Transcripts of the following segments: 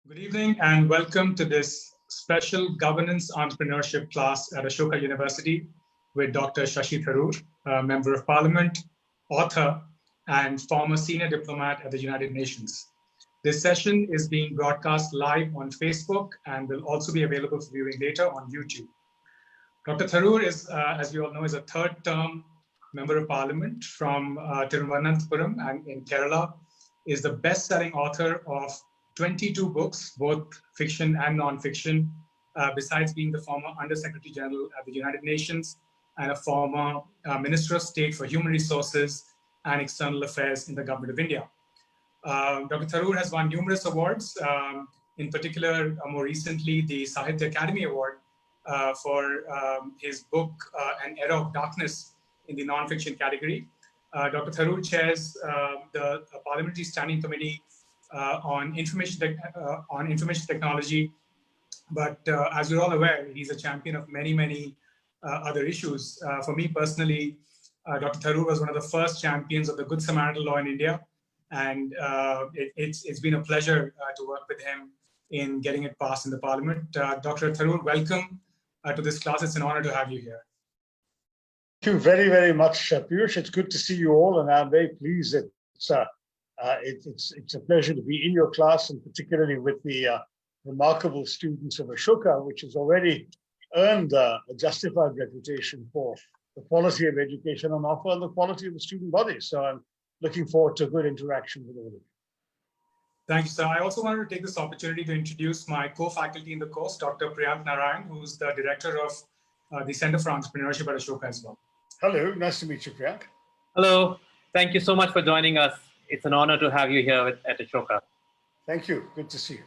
Good evening and welcome to this special governance entrepreneurship class at Ashoka University with Dr. Shashi Tharoor, a member of parliament, author, and former senior diplomat at the United Nations. This session is being broadcast live on Facebook and will also be available for viewing later on YouTube. Dr. Tharoor is, as we all know, is a third-term member of parliament from Thiruvananthapuram and in Kerala, is the best-selling author of 22 books, both fiction and non-fiction, besides being the former Under-Secretary General at the United Nations and a former Minister of State for Human Resources and External Affairs in the Government of India. Dr. Tharoor has won numerous awards, in particular, more recently, the Sahitya Academy Award for his book, An Era of Darkness in the non-fiction category. Dr. Tharoor chairs the Parliamentary Standing Committee on information technology, but as we're all aware, he's a champion of many other issues. For me personally, Dr. Tharoor was one of the first champions of the Good Samaritan law in India, and it's been a pleasure to work with him in getting it passed in the Parliament. Dr. Tharoor, welcome to this class. It's an honor to have you here. Thank you very much, Piyush. It's good to see you all, and I'm very pleased that it's a pleasure to be in your class, and particularly with the remarkable students of Ashoka, which has already earned a justified reputation for the quality of education on offer and the quality of the student body. So I'm looking forward to a good interaction with all of you. Thank you, sir. I also wanted to take this opportunity to introduce my co-faculty in the course, Dr. Priyam Narayan, who's the director of the Center for Entrepreneurship at Ashoka as well. Hello, nice to meet you, Priyank. Hello, thank you so much for joining us. It's an honor to have you here at Ashoka. Thank you. Good to see you.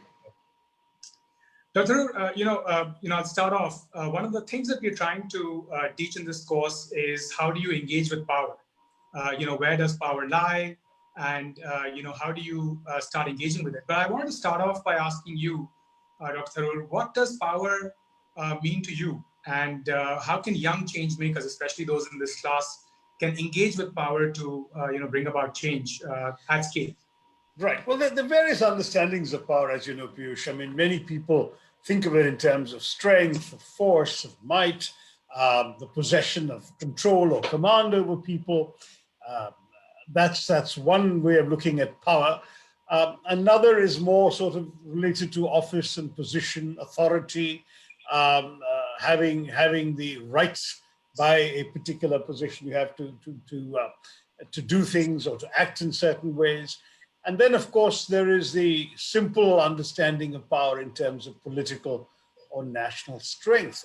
Dr. I'll start off. One of the things that we're trying to teach in this course is how do you engage with power? Where does power lie? And, how do you start engaging with it? But I wanted to start off by asking you, Dr. Tharoor, what does power mean to you? And how can young change makers, especially those in this class, can engage with power to bring about change at scale? Right. Well, the various understandings of power, as you know, Piyush, I mean, many people think of it in terms of strength, of force, of might, the possession of control or command over people. That's one way of looking at power. Another is more sort of related to office and position, authority, having the rights by a particular position. You have to do things or to act in certain ways. And then, of course, there is the simple understanding of power in terms of political or national strength.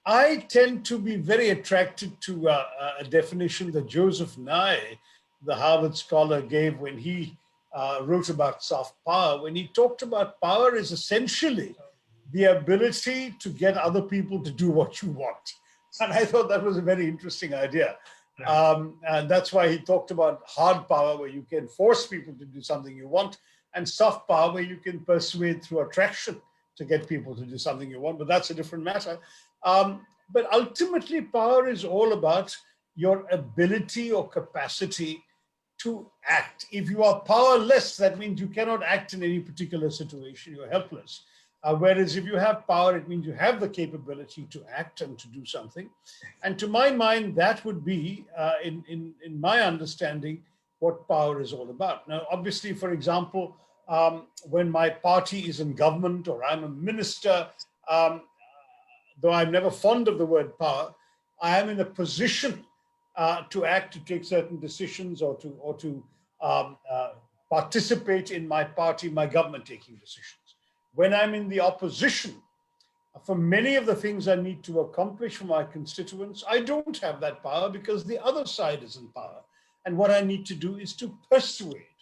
I tend to be very attracted to a definition that Joseph Nye, the Harvard scholar, gave when he wrote about soft power, when he talked about power is essentially the ability to get other people to do what you want. And I thought that was a very interesting idea. And that's why he talked about hard power, where you can force people to do something you want, and soft power, where you can persuade through attraction to get people to do something you want. But that's a different matter. But ultimately, power is all about your ability or capacity to act. If you are powerless, that means you cannot act in any particular situation. You're helpless. Whereas if you have power, it means you have the capability to act and to do something. And to my mind, that would be, in my understanding, what power is all about. Now, obviously, for example, when my party is in government or I'm a minister, though I'm never fond of the word power, I am in a position to act, to take certain decisions, or to participate in my party, my government taking decisions. When I'm in the opposition, for many of the things I need to accomplish for my constituents, I don't have that power because the other side is in power. And what I need to do is to persuade.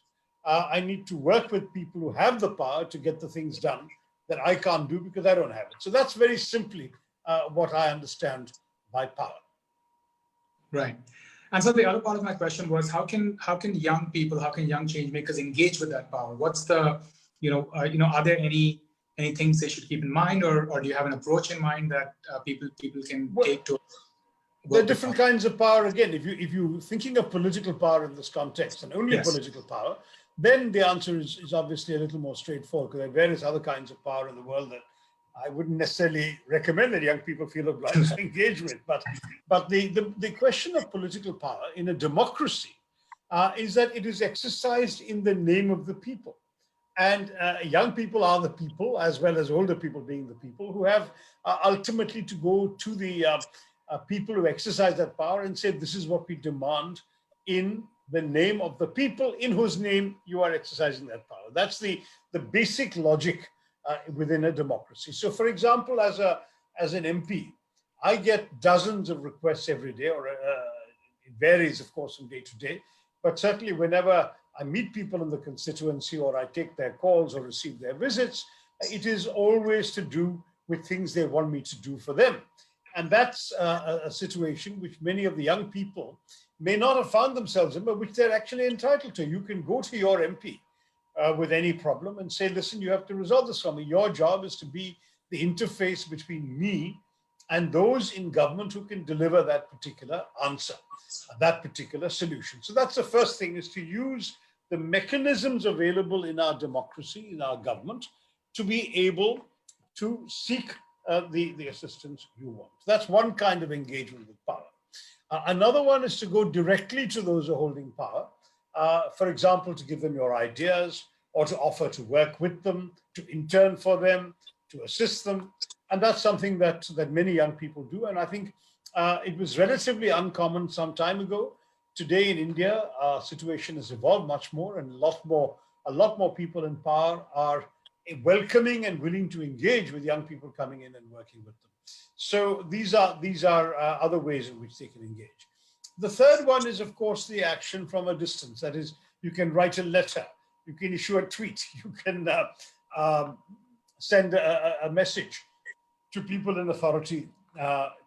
I need to work with people who have the power to get the things done that I can't do because I don't have it. So that's very simply what I understand by power. Right. And so the other part of my question was, how can young people, how can young change makers engage with that power? What's the, are there any things they should keep in mind, or do you have an approach in mind that people can take to? There are different kinds of power. Again, if you're thinking of political power in this context and only political power, then the answer is obviously a little more straightforward, because there are various other kinds of power in the world that I wouldn't necessarily recommend that young people feel obliged to engage with. But the question of political power in a democracy is that it is exercised in the name of the people. And young people are the people, as well as older people being the people, who have ultimately to go to the people who exercise that power and say, this is what we demand in the name of the people in whose name you are exercising that power. That's the basic logic within a democracy. So, for example, as an MP, I get dozens of requests every day, or it varies, of course, from day to day. But certainly whenever I meet people in the constituency, or I take their calls or receive their visits, it is always to do with things they want me to do for them. And that's a situation which many of the young people may not have found themselves in, but which they're actually entitled to. You can go to your MP with any problem and say, listen, you have to resolve this for me. Your job is to be the interface between me and those in government who can deliver that particular answer, that particular solution. So that's the first thing, is to use the mechanisms available in our democracy, in our government, to be able to seek the assistance you want. That's one kind of engagement with power. Another one is to go directly to those who are holding power, for example, to give them your ideas, or to offer to work with them, to intern for them, to assist them. And that's something that many young people do. And I think it was relatively uncommon some time ago. Today in India, our situation has evolved much more, and a lot more people in power are welcoming and willing to engage with young people coming in and working with them. So these are other ways in which they can engage. The third one is, of course, the action from a distance. That is, you can write a letter, you can issue a tweet, you can send a message to people in authority,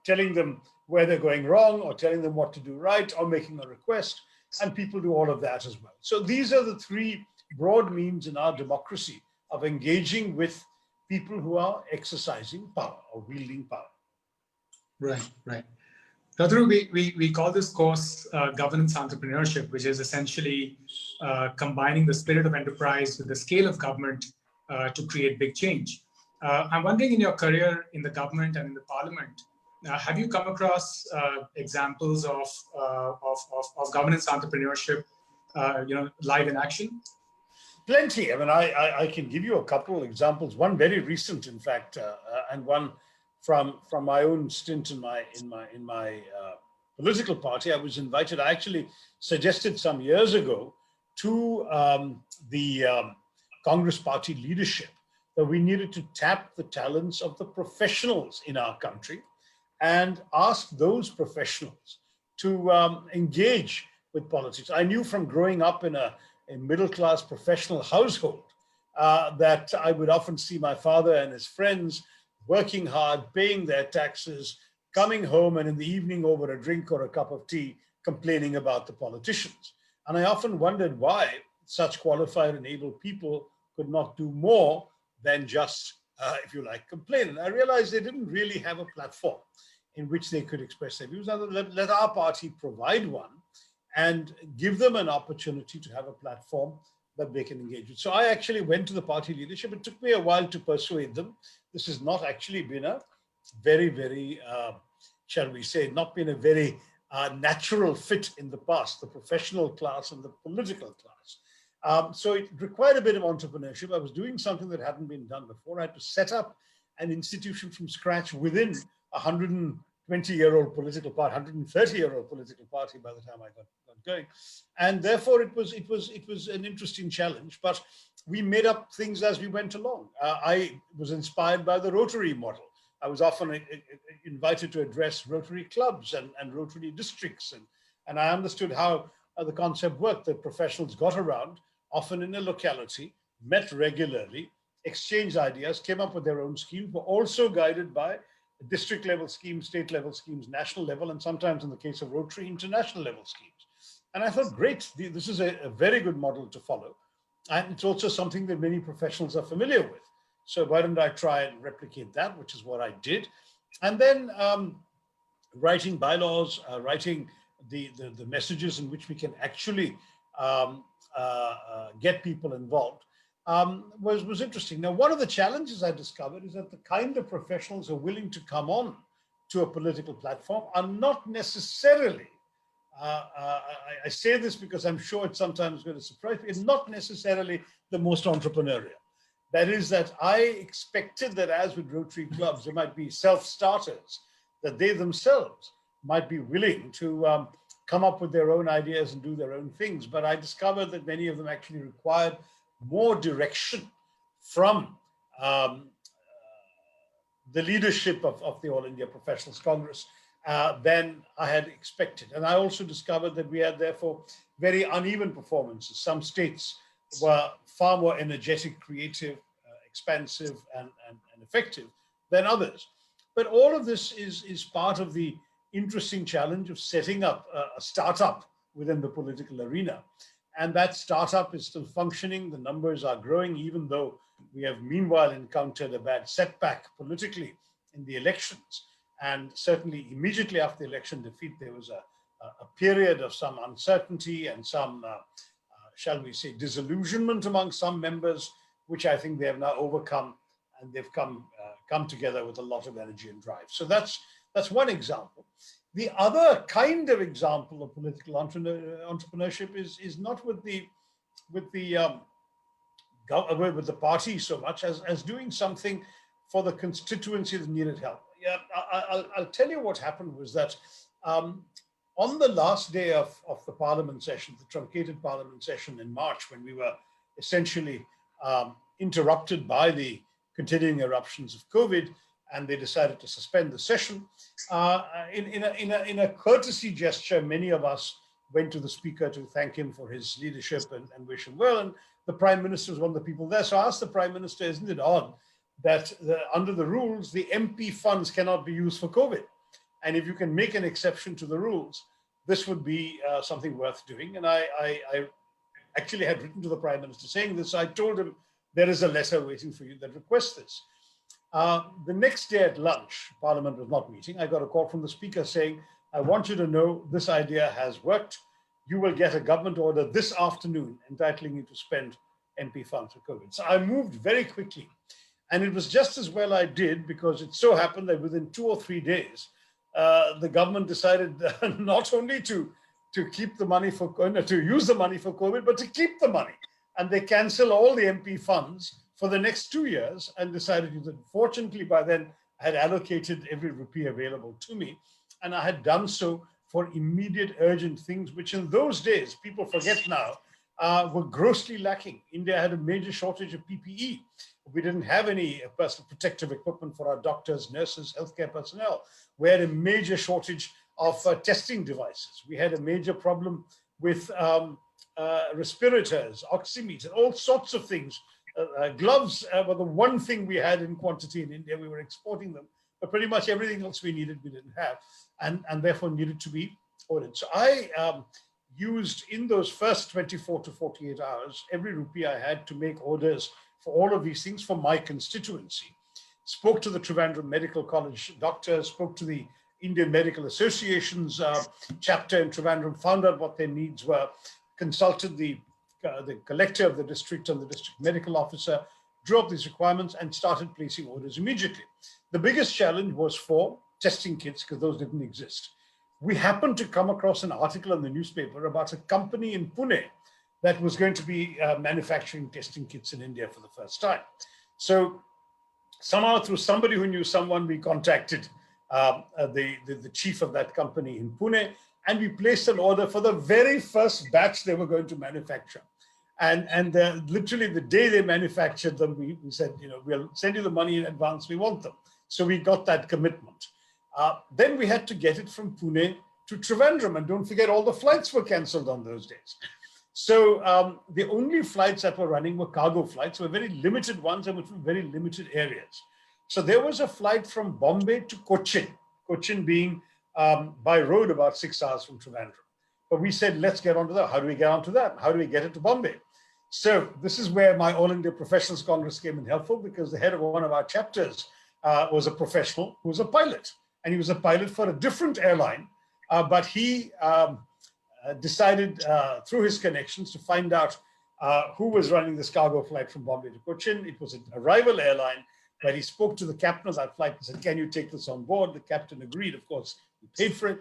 telling them where they're going wrong, or telling them what to do right, or making a request, and people do all of that as well. So these are the three broad means in our democracy of engaging with people who are exercising power or wielding power. Right, right. Tharoor, we call this course Governance Entrepreneurship, which is essentially combining the spirit of enterprise with the scale of government to create big change. I'm wondering, in your career in the government and in the parliament, have you come across examples of governance entrepreneurship, live in action? Plenty. I mean, I can give you a couple of examples. One very recent, in fact, and one from my own stint in my political party. I was invited. I actually suggested some years ago to the Congress party leadership that we needed to tap the talents of the professionals in our country and ask those professionals to engage with politics. I knew from growing up in a middle-class professional household that I would often see my father and his friends working hard, paying their taxes, coming home, and in the evening over a drink or a cup of tea, complaining about the politicians. And I often wondered why such qualified and able people could not do more than just, if you like, complain. And I realized they didn't really have a platform in which they could express their views. Let our party provide one and give them an opportunity to have a platform that they can engage with. So I actually went to the party leadership. It took me a while to persuade them. This has not actually been a very, very, shall we say, not been a very natural fit in the past, the professional class and the political class. So it required a bit of entrepreneurship. I was doing something that hadn't been done before. I had to set up an institution from scratch within 120-year-old political party, 130-year-old political party by the time I got going. And therefore it was an interesting challenge, but we made up things as we went along. I was inspired by the Rotary model. I was often invited to address Rotary clubs and Rotary districts. And I understood how the concept worked, that professionals got around, often in a locality, met regularly, exchanged ideas, came up with their own schemes, were also guided by district level schemes, state level schemes, national level, and sometimes in the case of Rotary, international level schemes. And I thought, great, this is a very good model to follow. And it's also something that many professionals are familiar with. So why don't I try and replicate that, which is what I did. And then writing bylaws, writing the messages in which we can actually get people involved, was interesting. Now, one of the challenges I discovered is that the kind of professionals who are willing to come on to a political platform are not necessarily, I say this because I'm sure it's sometimes going to surprise me, it's not necessarily the most entrepreneurial. That is, that I expected that, as with Rotary clubs, there might be self-starters, that they themselves might be willing to come up with their own ideas and do their own things. But I discovered that many of them actually required more direction from the leadership of the All India Professionals Congress than I had expected. And I also discovered that we had, therefore, very uneven performances. Some states were far more energetic, creative, expansive, and effective than others. But all of this is part of the interesting challenge of setting up a startup within the political arena. And that startup is still functioning. The numbers are growing, even though we have meanwhile encountered a bad setback politically in the elections. And certainly immediately after the election defeat, there was a period of some uncertainty and some, shall we say, disillusionment among some members, which I think they have now overcome, and they've come together with a lot of energy and drive. So that's one example. The other kind of example of political entrepreneurship is not with the party so much as doing something for the constituency that needed help. Yeah, I'll tell you what happened was that on the last day of the parliament session, the truncated parliament session in March, when we were essentially interrupted by the continuing eruptions of COVID, and they decided to suspend the session. In a courtesy gesture, many of us went to the speaker to thank him for his leadership and wish him well. And the prime minister was one of the people there. So I asked the prime minister, isn't it odd that under the rules, the MP funds cannot be used for COVID? And if you can make an exception to the rules, this would be something worth doing. And I actually had written to the prime minister saying this. I told him, there is a letter waiting for you that requests this. The next day at lunch, Parliament was not meeting. I got a call from the speaker saying, I want you to know this idea has worked. You will get a government order this afternoon entitling you to spend MP funds for COVID. So I moved very quickly. And it was just as well I did, because it so happened that within 2 or 3 days, the government decided not only to keep the money to use the money for COVID, but to keep the money. And they canceled all the MP funds for the next 2 years and decided to use it. Fortunately, by then, I had allocated every rupee available to me. And I had done so for immediate urgent things, which in those days, people forget now, were grossly lacking. India had a major shortage of PPE. We didn't have any personal protective equipment for our doctors, nurses, healthcare personnel. We had a major shortage of testing devices. We had a major problem with respirators, oximeters, all sorts of things. Gloves were the one thing we had in quantity in India. We were exporting them, but pretty much everything else we needed, we didn't have, and therefore needed to be ordered. So I used, in those first 24 to 48 hours, every rupee I had to make orders for all of these things for my constituency. Spoke to the Trivandrum Medical College doctors, spoke to the Indian Medical Association's chapter in Trivandrum, found out what their needs were, consulted the collector of the district and the district medical officer, drew up these requirements and started placing orders immediately. The biggest challenge was for testing kits, because those didn't exist. We happened to come across an article in the newspaper about a company in Pune that was going to be manufacturing testing kits in India for the first time. So somehow, through somebody who knew someone, we contacted the chief of that company in Pune, and we placed an order for the very first batch they were going to manufacture. And literally the day they manufactured them, we said, we'll send you the money in advance, we want them. So we got that commitment. Then we had to get it from Pune to Trivandrum, and don't forget, all the flights were canceled on those days. So the only flights that were running were cargo flights, were very limited ones and from very limited areas. So there was a flight from Bombay to Cochin, Cochin being by road about 6 hours from Trivandrum. But we said, let's get onto that. How do we get onto that? How do we get it to Bombay? So this is where my All India Professionals Congress came in helpful, because the head of one of our chapters was a professional who was a pilot. and he was a pilot for a different airline, but he decided through his connections to find out who was running this cargo flight from Bombay to Cochin. It was a rival airline, but he spoke to the captain of that flight and said, "Can you take this on board?" The captain agreed. Of course, he paid for it.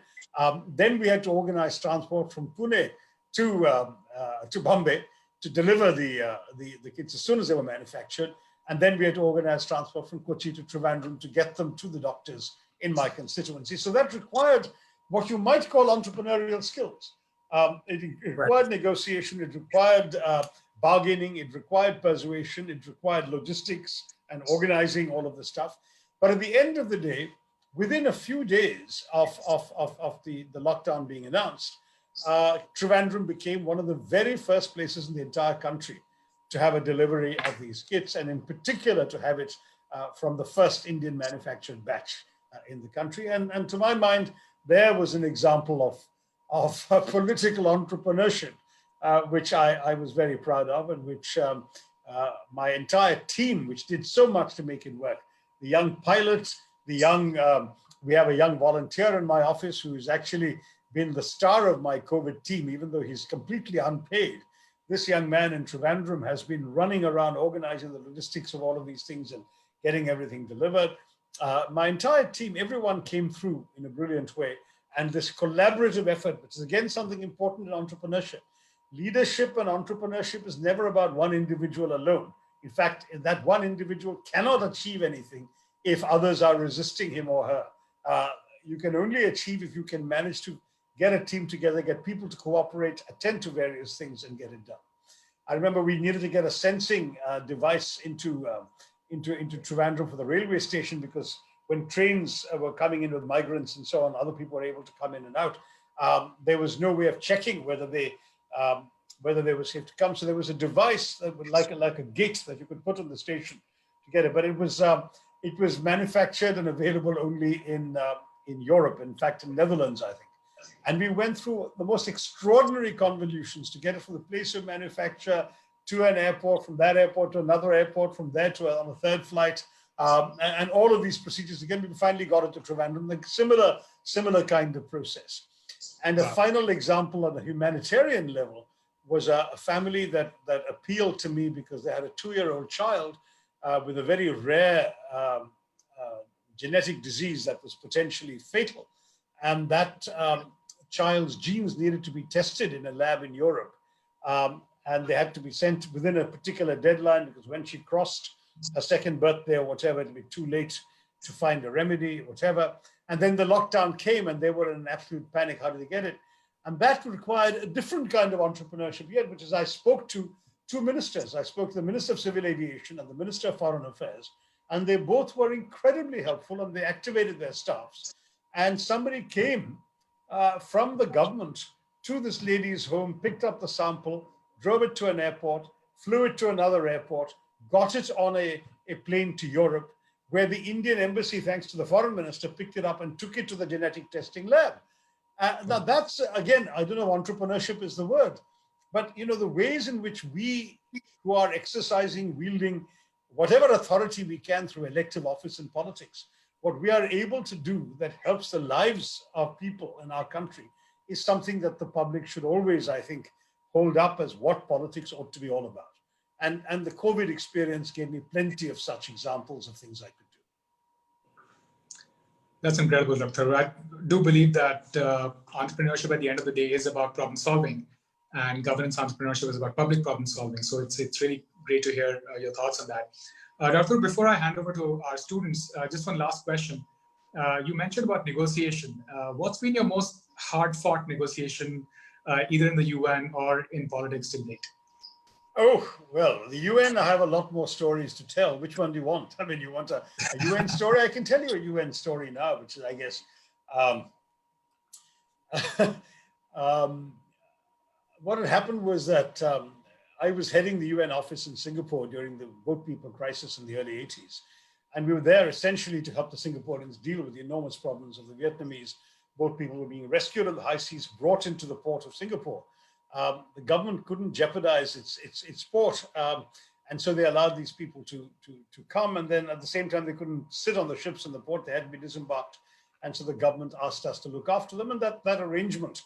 Then we had to organize transport from Pune to Bombay to deliver the kits as soon as they were manufactured. And then we had to organize transport from Kochi to Trivandrum to get them to the doctors in my constituency. So that required what you might call entrepreneurial skills. It required negotiation, it required bargaining, it required persuasion, it required logistics and organizing all of the stuff. But at the end of the day, within a few days of the lockdown being announced, Trivandrum became one of the very first places in the entire country to have a delivery of these kits, and in particular to have it from the first Indian manufactured batch in the country. And to my mind, there was an example of political entrepreneurship, which I was very proud of, and which my entire team, which did so much to make it work, the young pilots, we have a young volunteer in my office who's actually been the star of my COVID team, even though he's completely unpaid. This young man in Trivandrum has been running around organizing the logistics of all of these things and getting everything delivered. My entire team, everyone came through in a brilliant way. And this collaborative effort, which is again something important in entrepreneurship. Leadership and entrepreneurship is never about one individual alone. In fact, that one individual cannot achieve anything if others are resisting him or her. You can only achieve if you can manage to get a team together, get people to cooperate, attend to various things and get it done. I remember we needed to get a sensing device into Trivandrum for the railway station, because when trains were coming in with migrants and so on, other people were able to come in and out. There was no way of checking whether they were safe to come. So there was a device that was like a gate that you could put on the station to get it. But it was manufactured and available only in Europe, in fact, in Netherlands, I think. And we went through the most extraordinary convolutions to get it from the place of manufacture to an airport, from that airport to another airport, from there to on a third flight. And all of these procedures, again, we finally got it to Trivandrum, like similar kind of process. And a final example on a humanitarian level was a family that appealed to me because they had a 2-year-old child with a very rare genetic disease that was potentially fatal. And that child's genes needed to be tested in a lab in Europe. And they had to be sent within a particular deadline, because when she crossed her second birthday or whatever, it'd be too late to find a remedy, whatever. And then the lockdown came and they were in an absolute panic. How do they get it? And that required a different kind of entrepreneurship yet, which is I spoke to two ministers. I spoke to the Minister of Civil Aviation and the Minister of Foreign Affairs, and they both were incredibly helpful and they activated their staffs. And somebody came from the government to this lady's home, picked up the sample, drove it to an airport, flew it to another airport, got it on a plane to Europe, where the Indian embassy, thanks to the foreign minister, picked it up and took it to the genetic testing lab. Now that's, again, I don't know, entrepreneurship is the word, but you know, the ways in which we who are exercising, wielding whatever authority we can through elective office and politics, what we are able to do that helps the lives of people in our country is something that the public should always, I think, hold up as what politics ought to be all about. And the COVID experience gave me plenty of such examples of things I could do. That's incredible, Dr. I do believe that entrepreneurship at the end of the day is about problem solving, and governance entrepreneurship is about public problem solving. So it's really great to hear your thoughts on that. Dr. Before I hand over to our students, just one last question. You mentioned about negotiation. What's been your most hard-fought negotiation, either in the UN or in politics to date? Oh, well, the UN, I have a lot more stories to tell. Which one do you want? I mean, you want a UN story? I can tell you a UN story now, which is, I guess, what had happened was that I was heading the UN office in Singapore during the boat people crisis in the early 80s. And we were there essentially to help the Singaporeans deal with the enormous problems of the Vietnamese boat people who were being rescued on the high seas, brought into the port of Singapore. The government couldn't jeopardize its port. And so they allowed these people to come. And then at the same time, they couldn't sit on the ships in the port. They had to be disembarked And so the government asked us to look after them. And that arrangement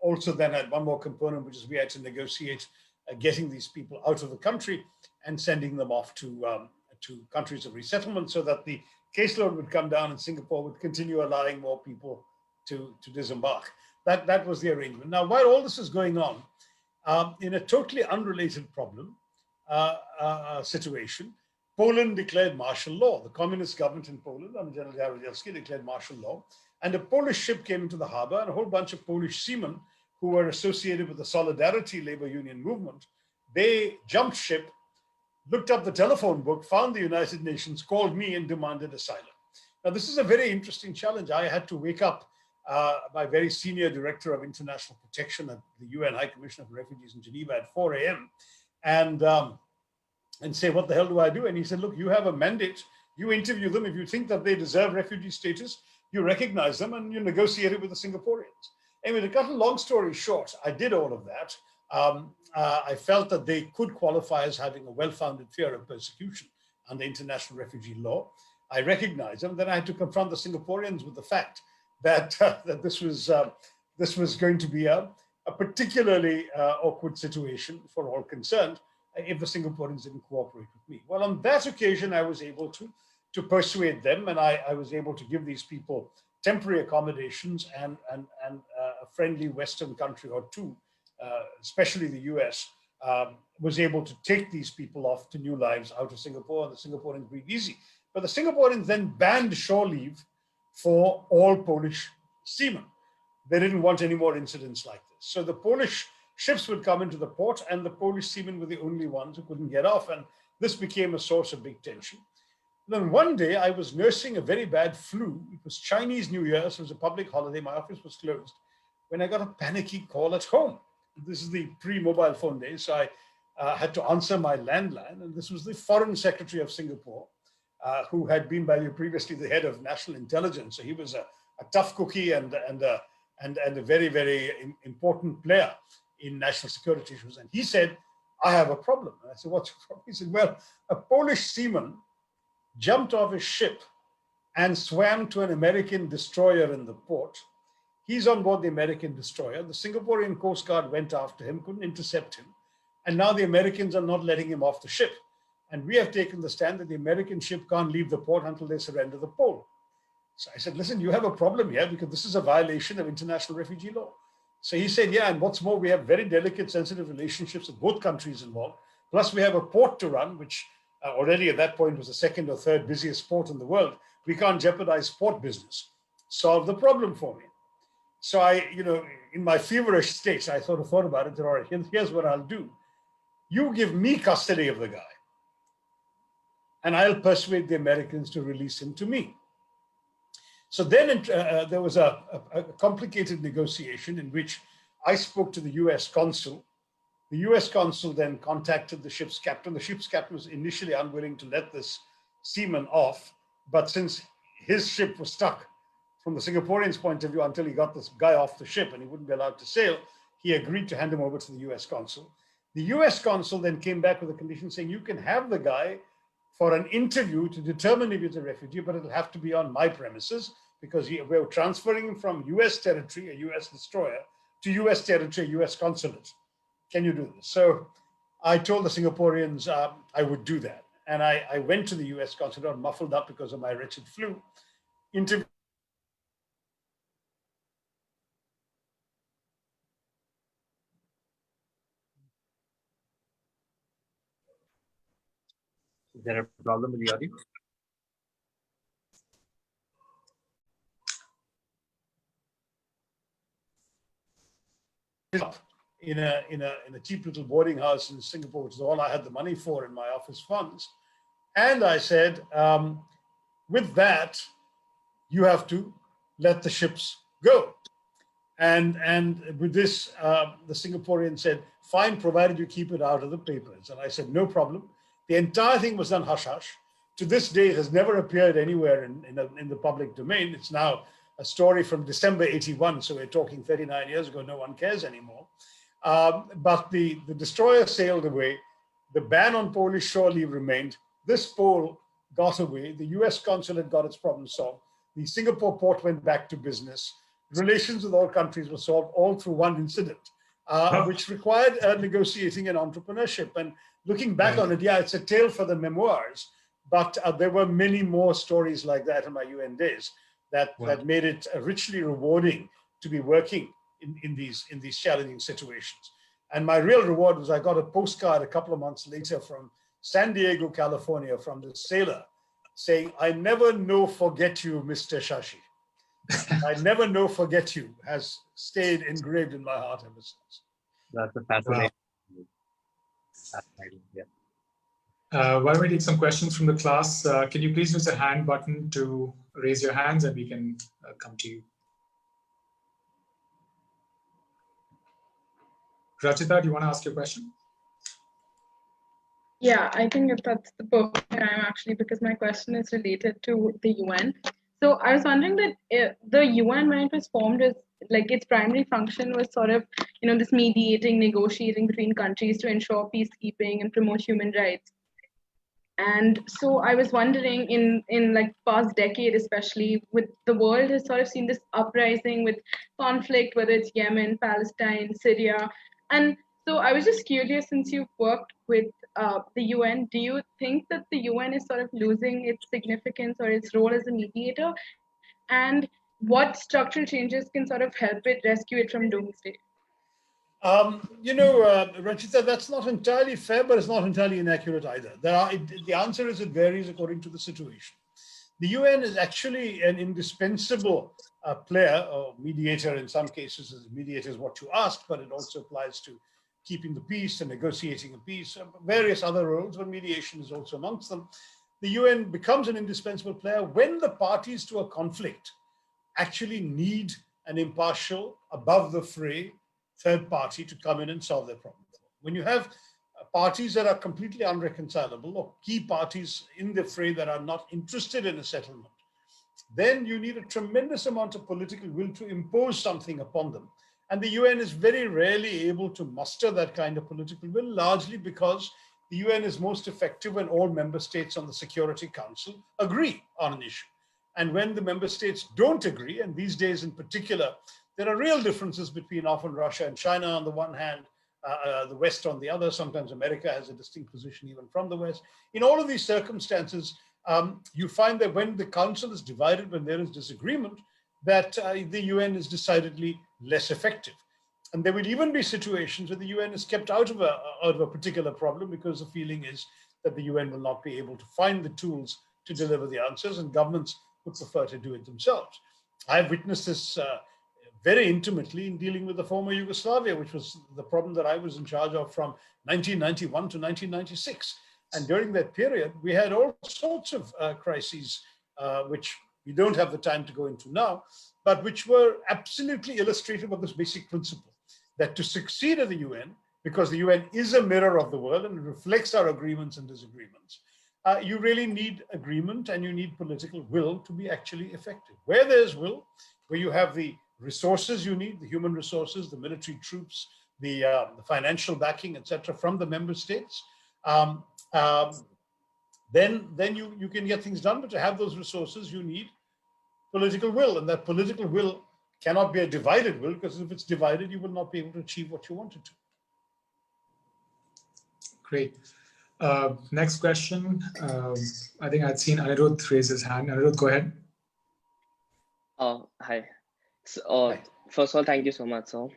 also then had one more component, which is we had to negotiate getting these people out of the country and sending them off to countries of resettlement so that the caseload would come down and Singapore would continue allowing more people to disembark. That was the arrangement. Now, while all this is going on, in a totally unrelated problem situation, Poland declared martial law. The communist government in Poland, under General Jaruzelski, declared martial law. And a Polish ship came into the harbor, and a whole bunch of Polish seamen who were associated with the Solidarity labor union movement, they jumped ship, looked up the telephone book, found the United Nations, called me and demanded asylum. Now, this is a very interesting challenge. I had to wake up my very senior director of international protection at the UN High Commission for Refugees in Geneva at 4 a.m. And say, what the hell do I do? And he said, look, you have a mandate. You interview them. If you think that they deserve refugee status, you recognize them and you negotiate it with the Singaporeans. Anyway, to cut a long story short, I did all of that. I felt that they could qualify as having a well-founded fear of persecution under international refugee law. I recognized them. Then I had to confront the Singaporeans with the fact that that this was going to be a particularly awkward situation for all concerned if the Singaporeans didn't cooperate with me. Well, on that occasion, I was able to persuade them, and I was able to give these people temporary accommodations and a friendly Western country or two, especially the US, was able to take these people off to new lives out of Singapore, and the Singaporeans breathed easy. But the Singaporeans then banned shore leave for all Polish seamen. They didn't want any more incidents like this. So the Polish ships would come into the port and the Polish seamen were the only ones who couldn't get off. And this became a source of big tension. Then one day I was nursing a very bad flu. It was Chinese New Year, so it was a public holiday. My office was closed when I got a panicky call at home. This is the pre-mobile phone days. So I had to answer my landline. And this was the Foreign Secretary of Singapore, who had been by you previously the head of national intelligence. So he was a tough cookie and a very, very important player in national security issues. And he said, I have a problem. And I said, what's your problem? He said, well, a Polish seaman jumped off his ship and swam to an American destroyer in the port. He's on board the American destroyer. The Singaporean Coast Guard went after him, couldn't intercept him. And now the Americans are not letting him off the ship. And we have taken the stand that the American ship can't leave the port until they surrender the pole. So I said, listen, you have a problem here because this is a violation of international refugee law. So he said, yeah, and what's more, we have very delicate, sensitive relationships with both countries involved. Plus we have a port to run, which already at that point was the second or third busiest port in the world. We can't jeopardize port business. Solve the problem for me. So I, in my feverish state, I sort of thought about it. Said, all right, here's what I'll do. You give me custody of the guy, and I'll persuade the Americans to release him to me. So then there was a complicated negotiation in which I spoke to the US consul. The US consul then contacted the ship's captain. The ship's captain was initially unwilling to let this seaman off, but since his ship was stuck from the Singaporeans' point of view until he got this guy off the ship and he wouldn't be allowed to sail, he agreed to hand him over to the US consul. The US consul then came back with a condition saying, you can have the guy for an interview to determine if he's a refugee, but it'll have to be on my premises because we're transferring him from US territory, a US destroyer, to US territory, a US consulate. Can you do this? So I told the Singaporeans I would do that. And I went to the US consulate, muffled up because of my wretched flu, interviewed. Is there a problem with the audio? In a cheap little boarding house in Singapore, which is all I had the money for in my office funds. And I said, with that, you have to let the ships go. And with this, the Singaporean said, fine, provided you keep it out of the papers. And I said, no problem. The entire thing was done hush-hush. To this day, it has never appeared anywhere in the public domain. It's now a story from December 81. So we're talking 39 years ago. No one cares anymore. But the destroyer sailed away. The ban on Polish shore leave remained. This Pole got away. The US consulate got its problem solved. The Singapore port went back to business. Relations with all countries were solved all through one incident, which required negotiating and entrepreneurship. And looking back on it, yeah, it's a tale for the memoirs, but there were many more stories like that in my UN days that made it richly rewarding to be working in these challenging situations. And my real reward was I got a postcard a couple of months later from San Diego, California, from the sailor saying, "I never know forget you, Mr. Shashi. I never know forget you," has stayed engraved in my heart ever since. That's a fascinating. Wow. Fascinating. Yeah. Why don't we take some questions from the class? Can you please use the hand button to raise your hands and we can come to you. Rachita, do you want to ask your question? Yeah, I think that's the perfect time actually, because my question is related to the UN. So I was wondering that the UN, when it was formed, was like its primary function was sort of, this mediating, negotiating between countries to ensure peacekeeping and promote human rights. And so I was wondering, in like past decade, especially, with the world has sort of seen this uprising with conflict, whether it's Yemen, Palestine, Syria. And so I was just curious, since you've worked with the UN, do you think that the UN is sort of losing its significance or its role as a mediator? And what structural changes can sort of help it rescue it from doomsday? Ranjita, that's not entirely fair, but it's not entirely inaccurate either. The answer is it varies according to the situation. The UN is actually an indispensable player or mediator. In some cases, mediator is what you asked, but it also applies to keeping the peace and negotiating a peace, various other roles, but mediation is also amongst them. The UN becomes an indispensable player when the parties to a conflict actually need an impartial, above the fray, third party to come in and solve their problem. When you have parties that are completely unreconcilable or key parties in the fray that are not interested in a settlement, then you need a tremendous amount of political will to impose something upon them. And the UN is very rarely able to muster that kind of political will, largely because the UN is most effective when all member states on the Security Council agree on an issue. And when the member states don't agree, and these days in particular, there are real differences between often Russia and China on the one hand, the West on the other. Sometimes America has a distinct position even from the West. In all of these circumstances, you find that when the council is divided, when there is disagreement, that the UN is decidedly less effective. And there will even be situations where the UN is kept out of a particular problem because the feeling is that the UN will not be able to find the tools to deliver the answers, and governments would prefer to do it themselves. I've witnessed this very intimately in dealing with the former Yugoslavia, which was the problem that I was in charge of from 1991 to 1996. And during that period, we had all sorts of crises, which we don't have the time to go into now, but which were absolutely illustrative of this basic principle, that to succeed at the UN, because the UN is a mirror of the world and it reflects our agreements and disagreements, you really need agreement and you need political will to be actually effective. Where there's will, where you have the resources you need, the human resources, the military troops, the financial backing, etc., from the member states, then you can get things done. But to have those resources, you need political will, and that political will cannot be a divided will, because if it's divided, you will not be able to achieve what you wanted to. Great. Next question. I think I'd seen Anirudh raise his hand. Anirudh, go ahead. Hi. So, first of all, thank you so much, sir.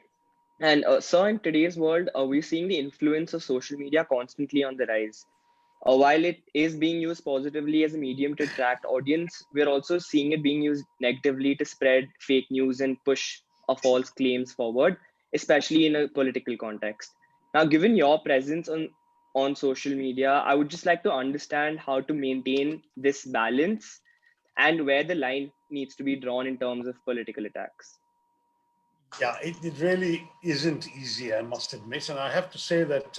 And sir, in today's world, we're seeing the influence of social media constantly on the rise. While it is being used positively as a medium to attract audience, we're also seeing it being used negatively to spread fake news and push false claims forward, especially in a political context. Now, given your presence on social media, I would just like to understand how to maintain this balance and where the line needs to be drawn in terms of political attacks. Yeah, it really isn't easy, I must admit. And I have to say that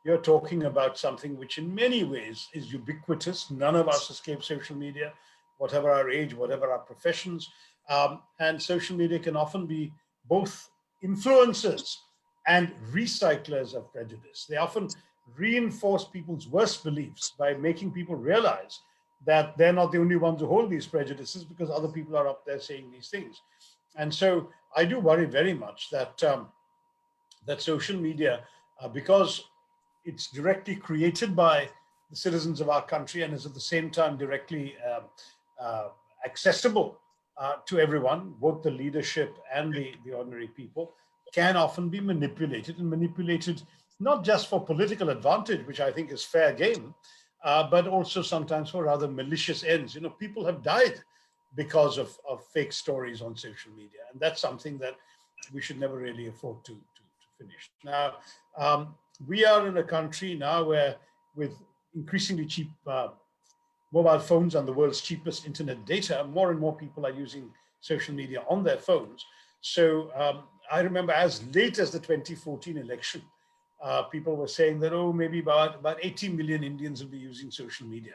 you're talking about something which in many ways is ubiquitous. None of us escape social media, whatever our age, whatever our professions. And social media can often be both influencers and recyclers of prejudice. They often reinforce people's worst beliefs by making people realize that they're not the only ones who hold these prejudices, because other people are up there saying these things. And so I do worry very much that that social media, because it's directly created by the citizens of our country and is at the same time directly accessible to everyone, both the leadership and the ordinary people, can often be manipulated, and manipulated not just for political advantage, which I think is fair game, but also sometimes for rather malicious ends. You know, people have died because of fake stories on social media, and that's something that we should never really afford to finish. Now, we are in a country now where, with increasingly cheap mobile phones and the world's cheapest internet data, more and more people are using social media on their phones. So I remember as late as the 2014 election, people were saying that, oh, maybe about 80 million Indians will be using social media.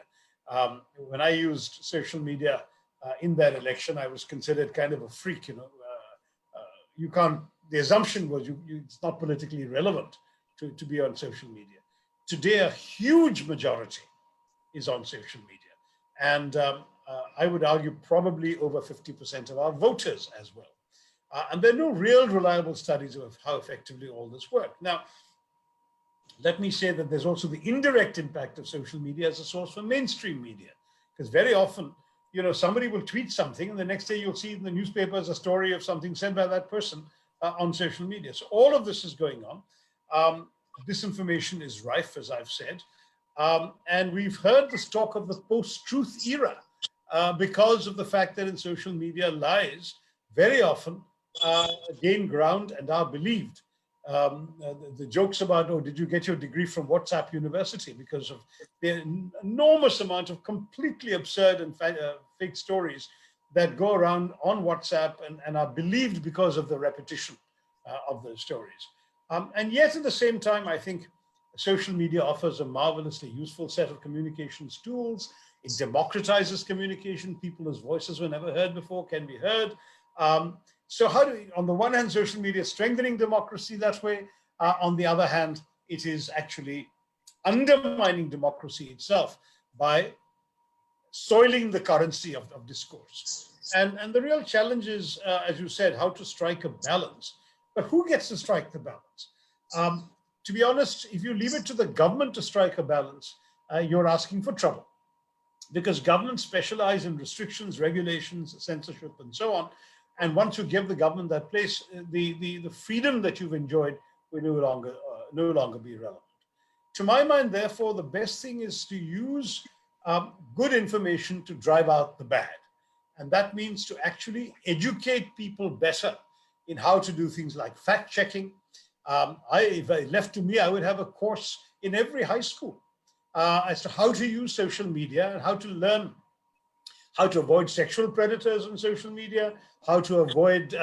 When I used social media in that election, I was considered kind of a freak. You know, you can't. The assumption was it's not politically relevant to be on social media. Today, a huge majority is on social media, and I would argue probably over 50% of our voters as well. And there are no real reliable studies of how effectively all this works. Now, let me say that there's also the indirect impact of social media as a source for mainstream media, because very often, you know, somebody will tweet something and the next day you'll see in the newspapers a story of something said by that person on social media. So all of this is going on. Disinformation is rife, as I've said. And we've heard this talk of the post-truth era because of the fact that in social media lies very often gain ground and are believed. The jokes about, oh, did you get your degree from WhatsApp University, because of the enormous amount of completely absurd and fake stories that go around on WhatsApp and are believed because of the repetition of those stories. And yet at the same time, I think social media offers a marvelously useful set of communications tools. It democratizes communication. People whose voices were never heard before can be heard. So how do we, on the one hand, social media is strengthening democracy that way. On the other hand, it is actually undermining democracy itself by soiling the currency of discourse. And the real challenge is, as you said, how to strike a balance. But who gets to strike the balance? To be honest, if you leave it to the government to strike a balance, you're asking for trouble, because governments specialize in restrictions, regulations, censorship, and so on. And once you give the government that place, the freedom that you've enjoyed will no longer be relevant. To my mind, therefore, the best thing is to use good information to drive out the bad. And that means to actually educate people better in how to do things like fact checking. If I left to me, I would have a course in every high school as to how to use social media and how to learn how to avoid sexual predators on social media, how to avoid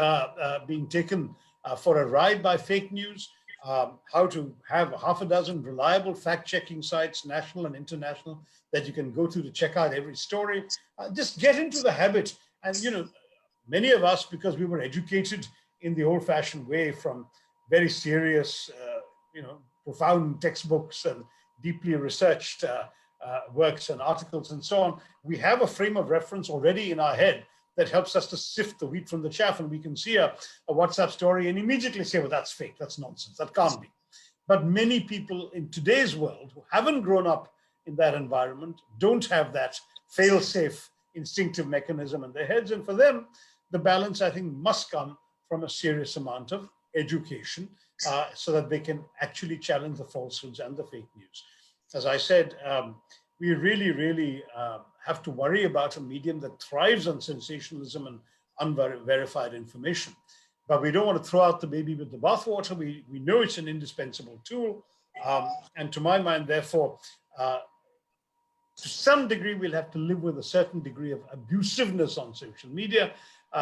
being taken for a ride by fake news, how to have half a dozen reliable fact-checking sites, national and international, that you can go to check out every story. Just get into the habit. And, you know, many of us, because we were educated in the old-fashioned way from very serious, profound textbooks and deeply researched works and articles and so on, we have a frame of reference already in our head that helps us to sift the wheat from the chaff, and we can see a WhatsApp story and immediately say, well, that's fake, that's nonsense, that can't be. But many people in today's world who haven't grown up in that environment don't have that fail-safe instinctive mechanism in their heads, and for them, the balance, I think, must come from a serious amount of education so that they can actually challenge the falsehoods and the fake news. As I said, we really have to worry about a medium that thrives on sensationalism and unverified information. But we don't want to throw out the baby with the bathwater. We know it's an indispensable tool. And to my mind, therefore, to some degree, we'll have to live with a certain degree of abusiveness on social media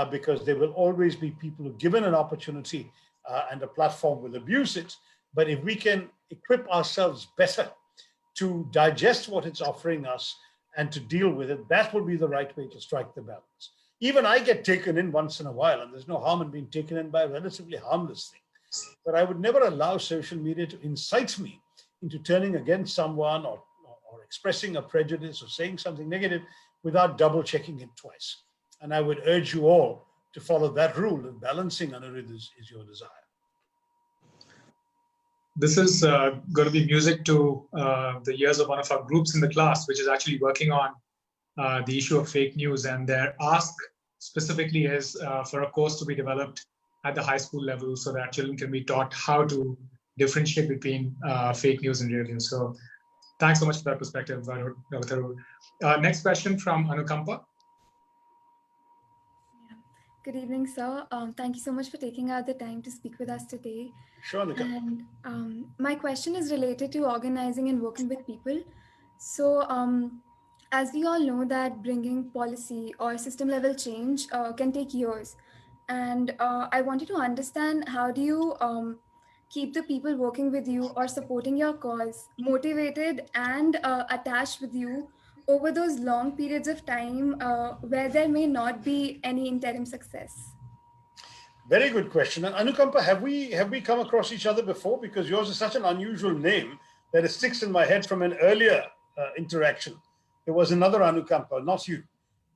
because there will always be people who, given an opportunity and a platform, will abuse it. But if we can equip ourselves better to digest what it's offering us and to deal with it, that will be the right way to strike the balance. Even I get taken in once in a while, and there's no harm in being taken in by a relatively harmless thing. But I would never allow social media to incite me into turning against someone or expressing a prejudice or saying something negative without double checking it twice. And I would urge you all to follow that rule, and balancing, Anirudh, is your desire. This is going to be music to the ears of one of our groups in the class, which is actually working on the issue of fake news. And their ask specifically is for a course to be developed at the high school level so that children can be taught how to differentiate between fake news and real news. So thanks so much for that perspective, Dr. Tharoor. Next question from Anukampa. Good evening, sir. Thank you so much for taking out the time to speak with us today. Sure, Anukampa. And my question is related to organizing and working with people. So as we all know that bringing policy or system level change can take years. And I wanted to understand, how do you keep the people working with you or supporting your cause motivated and attached with you over those long periods of time where there may not be any interim success? Very good question. And Anukampa, have we come across each other before? Because yours is such an unusual name that it sticks in my head from an earlier interaction. There was another Anukampa, not you,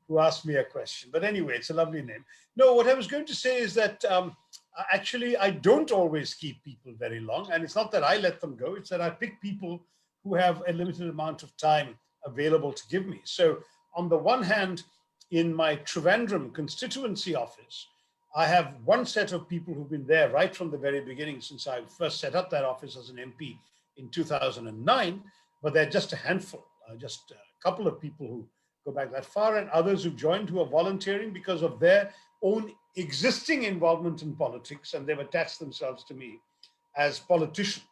who asked me a question. But anyway, it's a lovely name. No, what I was going to say is that actually I don't always keep people very long. And it's not that I let them go. It's that I pick people who have a limited amount of time available to give me. So on the one hand, in my Trivandrum constituency office, I have one set of people who've been there right from the very beginning since I first set up that office as an MP in 2009, but they're just a handful, just a couple of people who go back that far, and others who joined who are volunteering because of their own existing involvement in politics, and they've attached themselves to me as politicians.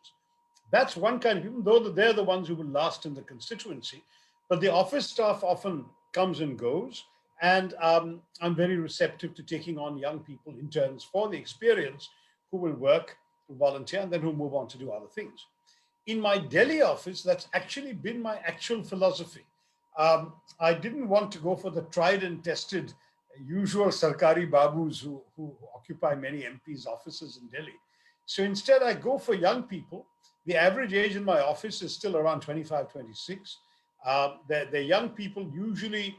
That's one kind of people, though they're the ones who will last in the constituency. But the office staff often comes and goes, and I'm very receptive to taking on young people, interns, for the experience, who will work, who volunteer, and then who move on to do other things. In my Delhi office, that's actually been my actual philosophy. I didn't want to go for the tried and tested usual Sarkari Babus who occupy many MPs' offices in Delhi. So instead, I go for young people. The average age in my office is still around 25, 26. They're young people, usually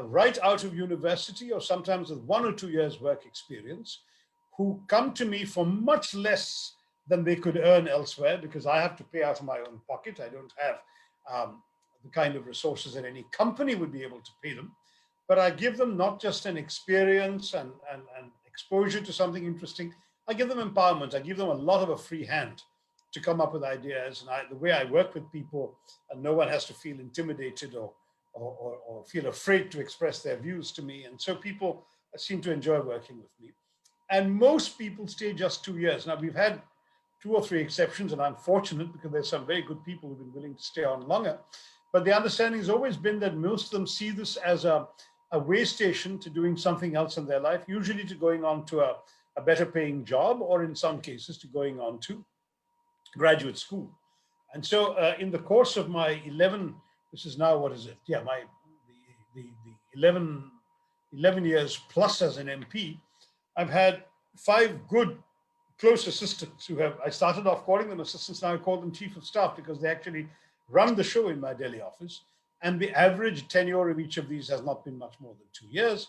right out of university or sometimes with 1 or 2 years work experience, who come to me for much less than they could earn elsewhere, because I have to pay out of my own pocket. I don't have the kind of resources that any company would be able to pay them. But I give them not just an experience and exposure to something interesting, I give them empowerment. I give them a lot of a free hand to come up with ideas. And the way I work with people, and no one has to feel intimidated or feel afraid to express their views to me. And so people seem to enjoy working with me. And most people stay just 2 years. Now, we've had 2 or 3 exceptions, and I'm fortunate because there's some very good people who've been willing to stay on longer. But the understanding has always been that most of them see this as a way station to doing something else in their life, usually to going on to a better paying job, or in some cases to going on to graduate school. And so in the course of my 11, this is now, what is it? Yeah, the 11 years plus as an MP, I've had 5 good close assistants who have, I started off calling them assistants, now I call them chief of staff, because they actually run the show in my Delhi office. And the average tenure of each of these has not been much more than 2 years.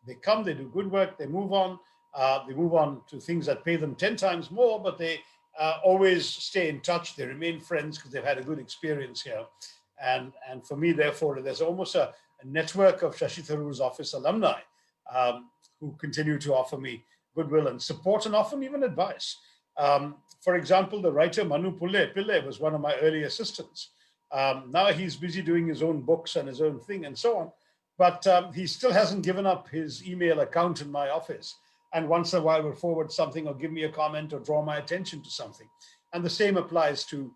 They come, they do good work, they move on to things that pay them 10 times more, but they always stay in touch. They remain friends because they've had a good experience here. And for me, therefore, there's almost a network of Shashi Tharoor's office alumni who continue to offer me goodwill and support, and often even advice. For example, the writer Manu Pillai was one of my early assistants. Now he's busy doing his own books and his own thing and so on, but he still hasn't given up his email account in my office. And once in a while will forward something or give me a comment or draw my attention to something. And the same applies to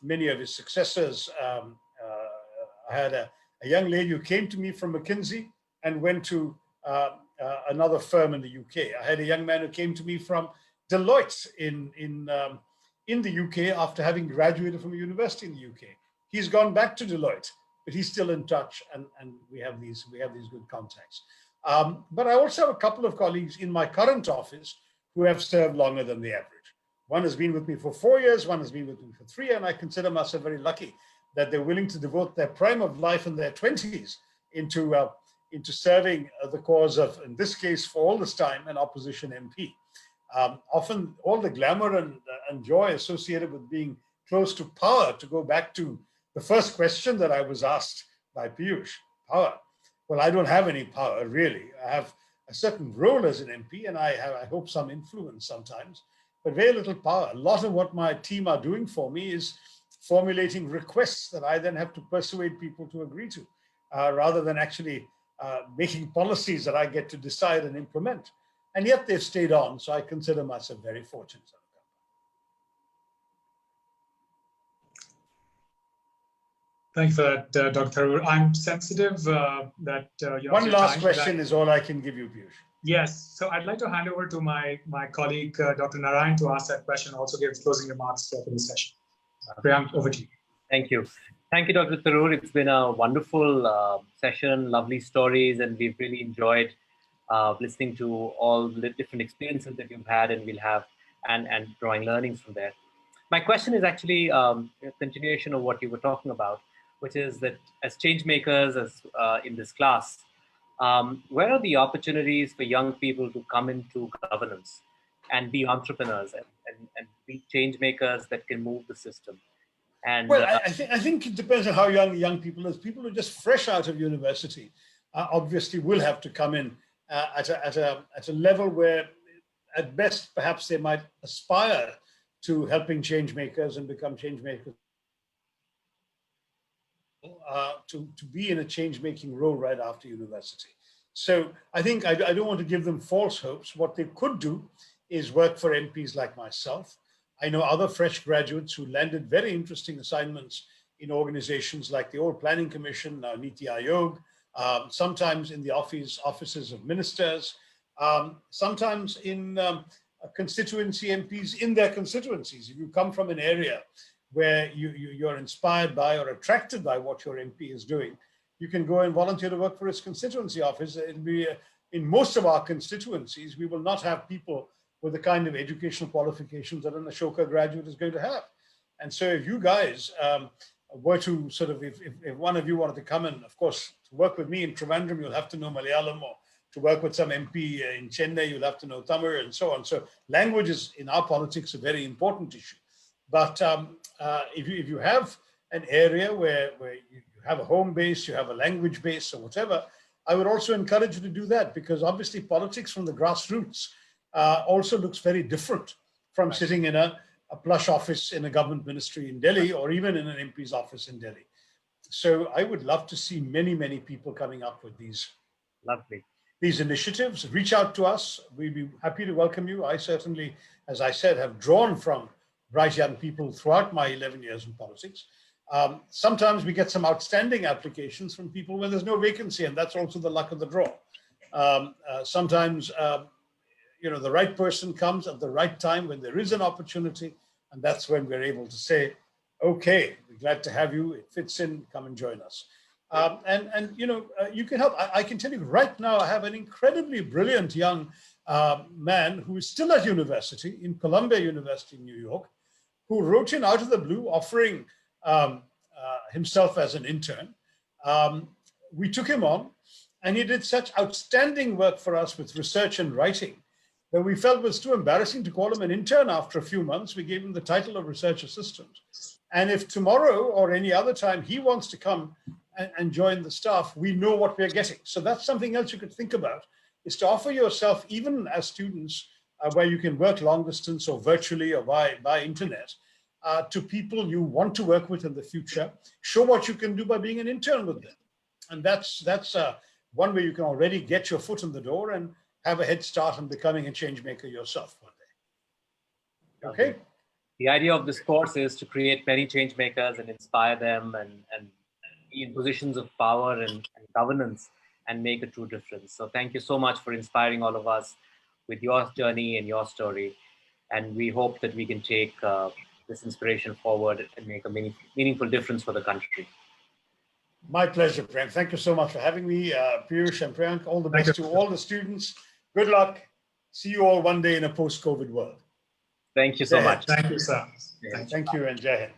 many of his successors. I had a young lady who came to me from McKinsey and went to another firm in the UK. I had a young man who came to me from Deloitte in the UK after having graduated from a university in the UK. He's gone back to Deloitte, but he's still in touch, and we have these good contacts. But I also have a couple of colleagues in my current office who have served longer than the average. One has been with me for 4 years, one has been with me for 3, and I consider myself very lucky that they're willing to devote their prime of life in their 20s into serving the cause of, in this case, for all this time, an opposition MP. Often all the glamour and joy associated with being close to power, to go back to the first question that I was asked by Piyush, power. Well, I don't have any power, really. I have a certain role as an MP, and I hope, some influence sometimes, but very little power. A lot of what my team are doing for me is formulating requests that I then have to persuade people to agree to, rather than actually making policies that I get to decide and implement. And yet they've stayed on, so I consider myself very fortunate. Thank you for that, Dr. Tharoor. I'm sensitive that one last question is all I can give you, Piyush. Yes, so I'd like to hand over to my colleague, Dr. Narayan, to ask that question, also give closing remarks for the session. Priyank, over to you. Thank you. Thank you, Dr. Tharoor. It's been a wonderful session, lovely stories, and we've really enjoyed listening to all the different experiences that you've had and will have, and drawing learnings from there. My question is actually a continuation of what you were talking about, which is that as change makers, as in this class, where are the opportunities for young people to come into governance and be entrepreneurs and be change makers that can move the system? And well, I think it depends on how young people is. People who are just fresh out of university obviously will have to come in at a level where, at best, perhaps they might aspire to helping change makers and become change makers. To be in a change-making role right after university. So I think I don't want to give them false hopes. What they could do is work for MPs like myself. I know other fresh graduates who landed very interesting assignments in organizations like the Old Planning Commission, Niti Aayog, sometimes in the offices of ministers, sometimes in constituency MPs in their constituencies. If you come from an area where you're inspired by or attracted by what your MP is doing, you can go and volunteer to work for his constituency office. It'll be in most of our constituencies, we will not have people with the kind of educational qualifications that an Ashoka graduate is going to have. And so if you guys were to sort of, if one of you wanted to come in, of course, to work with me in Trivandrum, you'll have to know Malayalam, or to work with some MP in Chennai, you'll have to know Tamil, and so on. So language is, in our politics, a very important issue. But if you have an area where you have a home base, you have a language base or whatever, I would also encourage you to do that, because obviously politics from the grassroots also looks very different from sitting in a plush office in a government ministry in Delhi, or even in an MP's office in Delhi. So I would love to see many people coming up with these initiatives. Reach out to us. We'd be happy to welcome you. I certainly, as I said, have drawn from bright young people throughout my 11 years in politics. Sometimes we get some outstanding applications from people when there's no vacancy, and that's also the luck of the draw. Sometimes, the right person comes at the right time when there is an opportunity, and that's when we're able to say, okay, we're glad to have you. It fits in, come and join us. You can help. I can tell you right now, I have an incredibly brilliant young man who is still at university, in Columbia University in New York, who wrote in out of the blue offering himself as an intern. We took him on, and he did such outstanding work for us with research and writing that we felt it was too embarrassing to call him an intern after a few months. We gave him the title of research assistant. And if tomorrow or any other time he wants to come and join the staff, we know what we're getting. So that's something else you could think about, is to offer yourself, even as students, where you can work long distance or virtually or by internet, to people you want to work with in the future. Show what you can do by being an intern with them. And that's one way you can already get your foot in the door and have a head start on becoming a change maker yourself one day. Okay? The idea of this course is to create many change makers and inspire them and be in positions of power and governance and make a true difference. So thank you so much for inspiring all of us with your journey and your story. And we hope that we can take this inspiration forward and make a meaningful difference for the country. My pleasure, Priyank. Thank you so much for having me, Piyush and Priyank. All the best to all the students. Good luck. See you all one day in a post-COVID world. Thank you so much. Thank you, sir. Thank you, and Jai Hind.